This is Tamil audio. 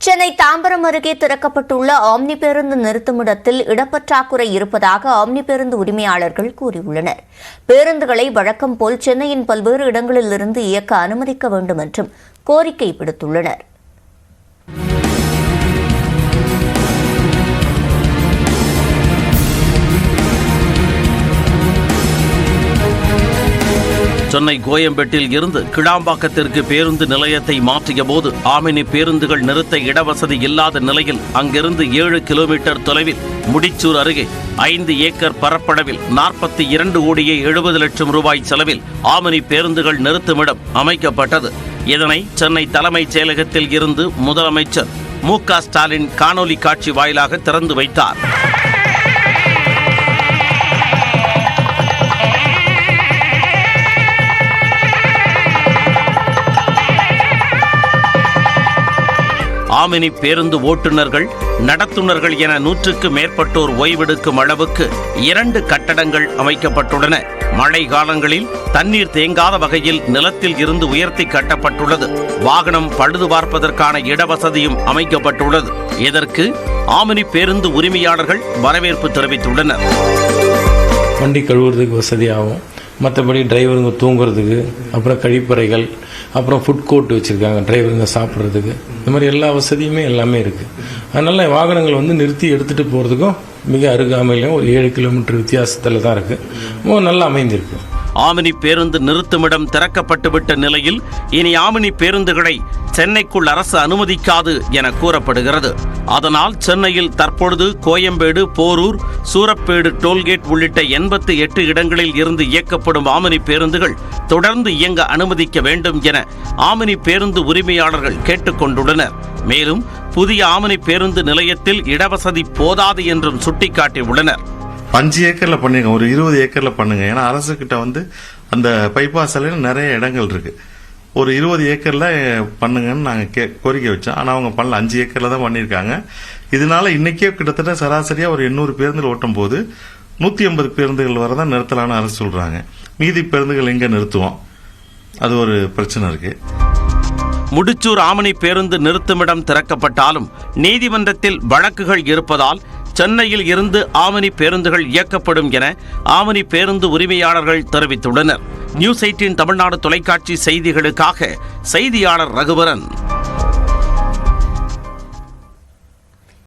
சென்னை தாம்பரம் அருகே திறக்கப்பட்டுள்ள ஆம்னி பேருந்து நிறுத்துமிடத்தில் இடப்பற்றாக்குறை இருப்பதாக ஆம்னி பேருந்து உரிமையாளர்கள் கூறியுள்ளனர். பேருந்துகளை வழக்கம் போல் சென்னையின் பல்வேறு இடங்களிலிருந்து இயக்க அனுமதிக்க வேண்டும் என்றும் கோரிக்கை விடுத்துள்ளனர். சென்னை கோயம்பேட்டில் இருந்து கிளாம்பாக்கத்திற்கு பேருந்து நிலையத்தை மாற்றிய போது ஆமினி பேருந்துகள் நிறுத்த இடவசதி இல்லாத நிலையில் அங்கிருந்து 7 கிலோமீட்டர் தொலைவில் முடிச்சூர் அருகே 5 ஏக்கர் பரப்பளவில் 42 கோடியே 70 லட்சம் ரூபாய் செலவில் ஆமினி பேருந்துகள் நிறுத்துமிடம் அமைக்கப்பட்டது. இதனை சென்னை தலைமைச் செயலகத்தில் இருந்து முதலமைச்சர் மு.க. ஸ்டாலின் காணொலி காட்சி வாயிலாக திறந்து வைத்தார். ஆமினி பேருந்து ஓட்டுநர்கள், நடத்துனர்கள் என 100க்கு மேற்பட்டோர் ஓய்வெடுக்கும் அளவுக்கு 2 கட்டடங்கள் அமைக்கப்பட்டுள்ளன. மழை காலங்களில் தண்ணீர் தேங்காத வகையில் நிலத்தில் இருந்து உயர்த்தி கட்டப்பட்டுள்ளது. வாகனம் பழுது பார்ப்பதற்கான இடவசதியும் அமைக்கப்பட்டுள்ளது. இதற்கு ஆமினி பேருந்து உரிமையாளர்கள் வரவேற்பு தெரிவித்துள்ளனர். வண்டி கழுவுறதுக்கு வசதியாகும், மற்றபடி டிரைவருங்க தூங்குறதுக்கு, அப்புறம் கழிப்பறைகள், அப்புறம் ஃபுட் கோர்ட் வச்சுருக்காங்க டிரைவருங்க சாப்பிட்றதுக்கு. இந்த மாதிரி எல்லா வசதியுமே எல்லாமே இருக்குது. அதனால் வாகனங்கள் நிறுத்தி எடுத்துகிட்டு போகிறதுக்கும் மிக அருகாமையிலும் ஒரு 7 கிலோமீட்டர் வித்தியாசத்தில் தான் இருக்குது. நல்லா அமைந்திருக்கு. ஆமினி பேருந்து நிறுத்துமிடம் திறக்கப்பட்டுவிட்ட நிலையில் இனி ஆமினி பேருந்துகளை சென்னைக்குள் அரசு அனுமதிக்காது என கூறப்படுகிறது. அதனால் சென்னையில் தற்பொழுது கோயம்பேடு, போரூர், சூரப்பேடு டோல்கேட் உள்ளிட்ட 88 இடங்களில் இருந்து இயக்கப்படும் ஆமினி பேருந்துகள் தொடர்ந்து இயங்க அனுமதிக்க வேண்டும் என ஆமினி பேருந்து உரிமையாளர்கள் கேட்டுக் கொண்டுள்ளனர். மேலும் புதிய ஆமினி பேருந்து நிலையத்தில் இடவசதி போதாது என்றும் சுட்டிக்காட்டியுள்ளனர். 5 ஏக்கர்ல பண்ணுங்க, ஒரு 20 ஏக்கர்ல பண்ணுங்க. ஏன்னா அரசு கிட்ட அந்த பைபாஸ் நிறைய இடங்கள் இருக்கு. ஒரு 20 ஏக்கர்ல பண்ணுங்கன்னு நாங்க கோரிக்கை வச்சோம். ஆனா அவங்க பண்ணல, 5 ஏக்கர்ல தான் பண்ணிருக்காங்க. இதனால இன்னைக்கே கிட்டத்தட்ட சராசரியா ஒரு 800 பேருந்துகள் ஓட்டும் போது 180 பேருந்துகள் வரதான் நிறுத்தலான்னு அரசு சொல்றாங்க. மீதி பேருந்துகள் எங்க நிறுத்துவோம்? அது ஒரு பிரச்சனை இருக்கு. முடிச்சூர் ஆமினி பேருந்து நிறுத்துமிடம் திறக்கப்பட்டாலும் நீதிமன்றத்தில் வழக்குகள் இருப்பதால் சென்னையில் இருந்து ஆமினி பேருந்துகள் இயக்கப்படும் என ஆமினி பேருந்து உரிமையாளர்கள் தெரிவித்துள்ளனர். நியூஸ் 18 தமிழ்நாடு தொலைக்காட்சி செய்திகளுக்காக செய்தியாளர் ரகுவரன்.